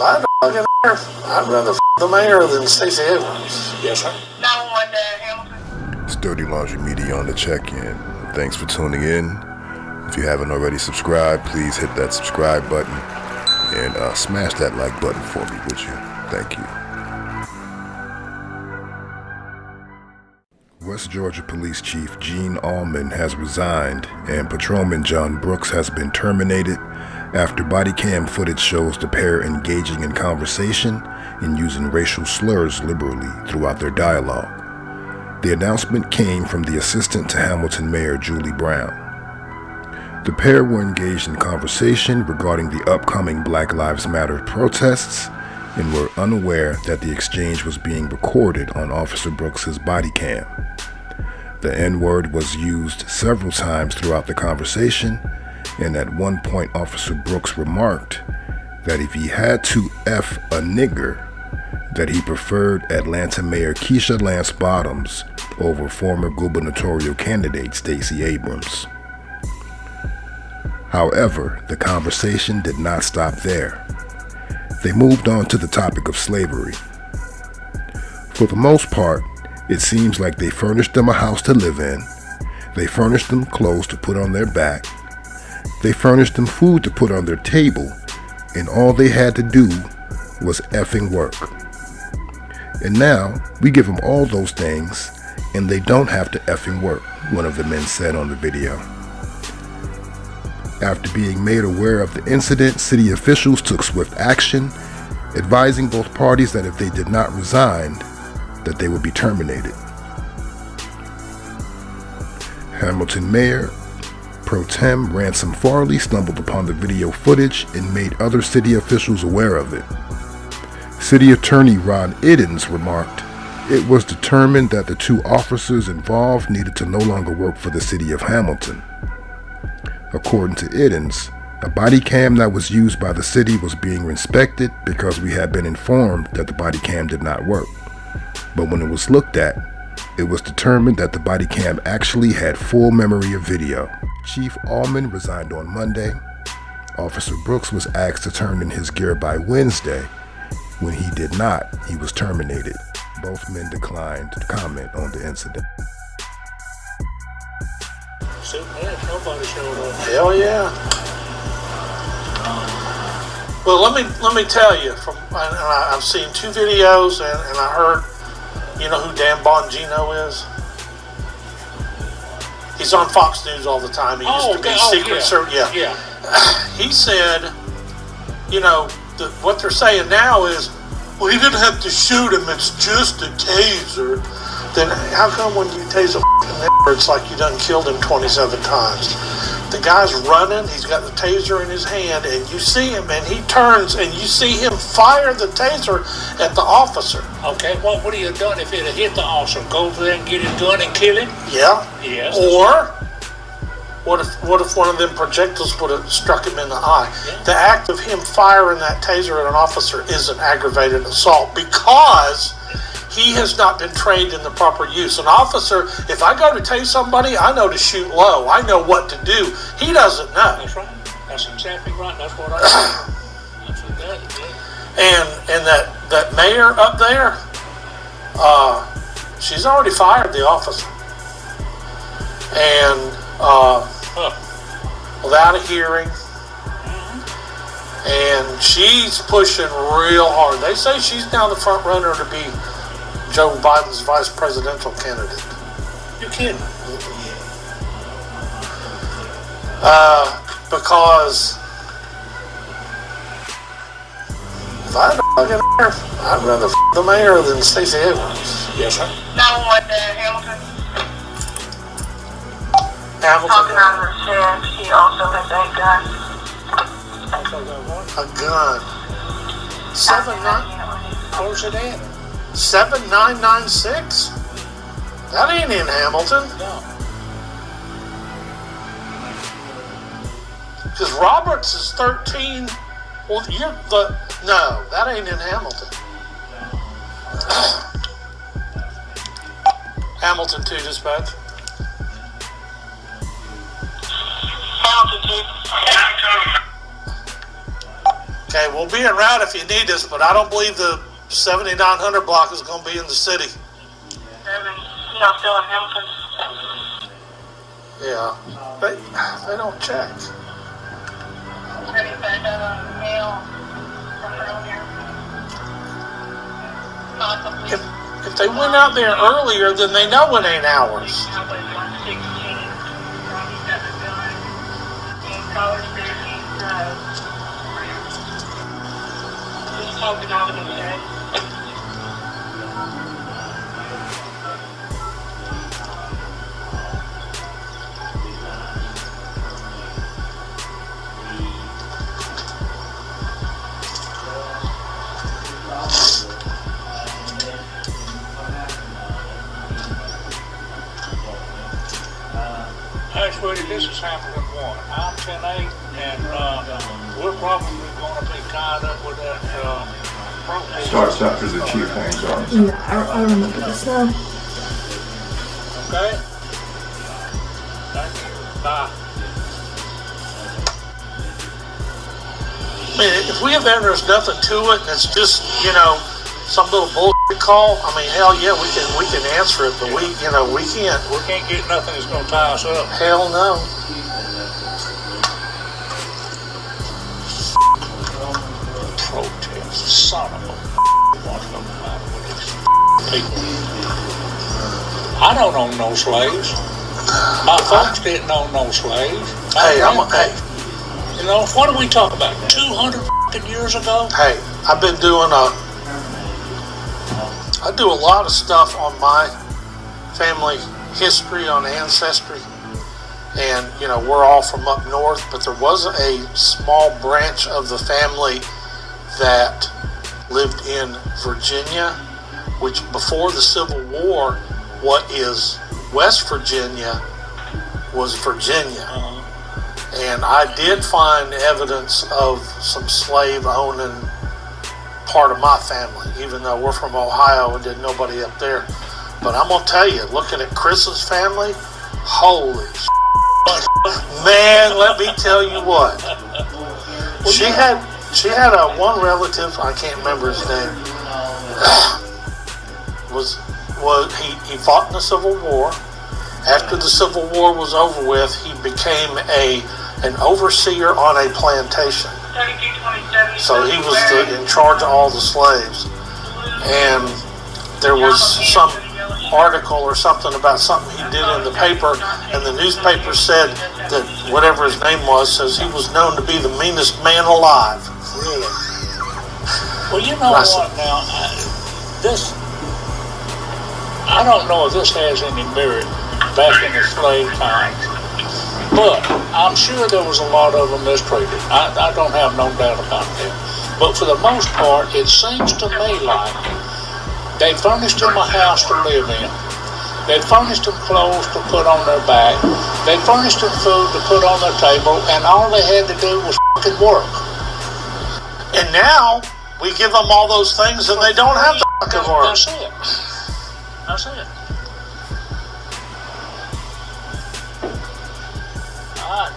If I had a fucking mayor, I'd rather the mayor than Stacey Abrams. Yes, sir. 911 Hamilton. It's Dirty Laundry Media on the check-in. Thanks for tuning in. If you haven't already subscribed, please hit that subscribe button and smash that like button for me, would you? Thank you. West Georgia Police Chief Gene Allman has resigned, and Patrolman John Brooks has been terminated after body cam footage shows the pair engaging in conversation and using racial slurs liberally throughout their dialogue. The announcement came from the assistant to Hamilton Mayor Julie Brown. The pair were engaged in conversation regarding the upcoming Black Lives Matter protests and were unaware that the exchange was being recorded on Officer Brooks's body cam. The N-word was used several times throughout the conversation, and at one point Officer Brooks remarked that if he had to F a nigger, that he preferred Atlanta Mayor Keisha Lance Bottoms over former gubernatorial candidate Stacey Abrams. However, the conversation did not stop there. They moved on to the topic of slavery. For the most part, it seems like they furnished them a house to live in, they furnished them clothes to put on their back, they furnished them food to put on their table, and all they had to do was effing work. And now, we give them all those things, and they don't have to effing work, one of the men said on the video. After being made aware of the incident, city officials took swift action, advising both parties that if they did not resign, that they would be terminated. Hamilton Mayor Pro Tem Ransom Farley stumbled upon the video footage and made other city officials aware of it. City Attorney Ron Iddens remarked, "It was determined that the two officers involved needed to no longer work for the city of Hamilton." According to Iddens, a body cam that was used by the city was being inspected because we had been informed that the body cam did not work. But when it was looked at, it was determined that the body cam actually had full memory of video. Chief Allman resigned on Monday. Officer Brooks was asked to turn in his gear by Wednesday. When he did not, he was terminated. Both men declined to comment on the incident. Nobody showed up. Hell yeah. Well, let me tell you, I've seen two videos and I heard, you know who Dan Bongino is? He's on Fox News all the time. He used to be Secret Service. Yeah. He said, you know, what they're saying now is, well, he didn't have to shoot him, it's just a taser. Then how come when you tase a nigger, it's like you done killed him 27 times? The guy's running, he's got the taser in his hand, and you see him, and he turns, and you see him fire the taser at the officer. Okay, what would he have done if it had hit the officer? Go over there and get his gun and kill him? Yeah. Yes. Or what if one of them projectiles would have struck him in the eye? Yeah. The act of him firing that taser at an officer is an aggravated assault because he has not been trained in the proper use. An officer, if I go to tase somebody, I know to shoot low. I know what to do. He doesn't know. That's right. That's exactly right. That's what I said. That's exactly it. And that mayor up there, she's already fired the officer. And without a hearing. And she's pushing real hard. They say she's now the front runner to be Joe Biden's vice presidential candidate. You're kidding. Because if I had a fucking mayor, I'd rather the mayor than Stacey Abrams. Yes, sir. 911 Hamilton. Talking out of her sheriff, she also has a gun. A gun. 79. Where's it at? 7996? That ain't in Hamilton. No. Because Roberts is 13. Well, no, that ain't in Hamilton. Hamilton 2, dispatch. Hamilton 2. Okay, we'll be en route if you need us, but I don't believe the 7900 block is going to be in the city. Y'all still in Memphis? Yeah, they don't check. Have you found mail from around here? Possibly. If they went out there earlier, then they know it ain't ours. Highway 116. He's got the gun in College Station Drive. Just talking over the head. Hey, sweetie, this is Hamilton 1. I'm 10-8, and we're probably going to be tied up with that protest. Starts after the chief hangs on. No, I remember this now. Okay? Thank you. Bye. I mean, if we have there's nothing to it, and it's just, some little bullshit call, I mean, hell yeah, we can answer it, but we can't. We can't get nothing that's going to tie us up. Hell no. Protest, son of a what's going to matter with these people? I don't own no slaves. My folks didn't own no slaves. Hey, What are we talking about? 200 fucking years ago? Hey, I've been doing I do a lot of stuff on my family history, on ancestry, and we're all from up north, but there was a small branch of the family that lived in Virginia, which before the Civil War, what is West Virginia was Virginia. And I did find evidence of some slave owning part of my family, even though we're from Ohio and there's nobody up there. But I'm gonna tell you, looking at Chris's family, holy man, let me tell you what. She had one relative, I can't remember his name. He fought in the Civil War. After the Civil War was over with, he became an overseer on a plantation. So he was in charge of all the slaves. And there was some article or something about something he did in the paper, and the newspaper said that whatever his name was, says he was known to be the meanest man alive. Really? Well, you know what now? I don't know if this has any merit back in the slave times, but I'm sure there was a lot of them mistreated. I don't have no doubt about that. But for the most part, it seems to me like they furnished them a house to live in. They furnished them clothes to put on their back. They furnished them food to put on their table, and all they had to do was fucking work. And now we give them all those things, and they don't have to fucking work. That's it. That's it. I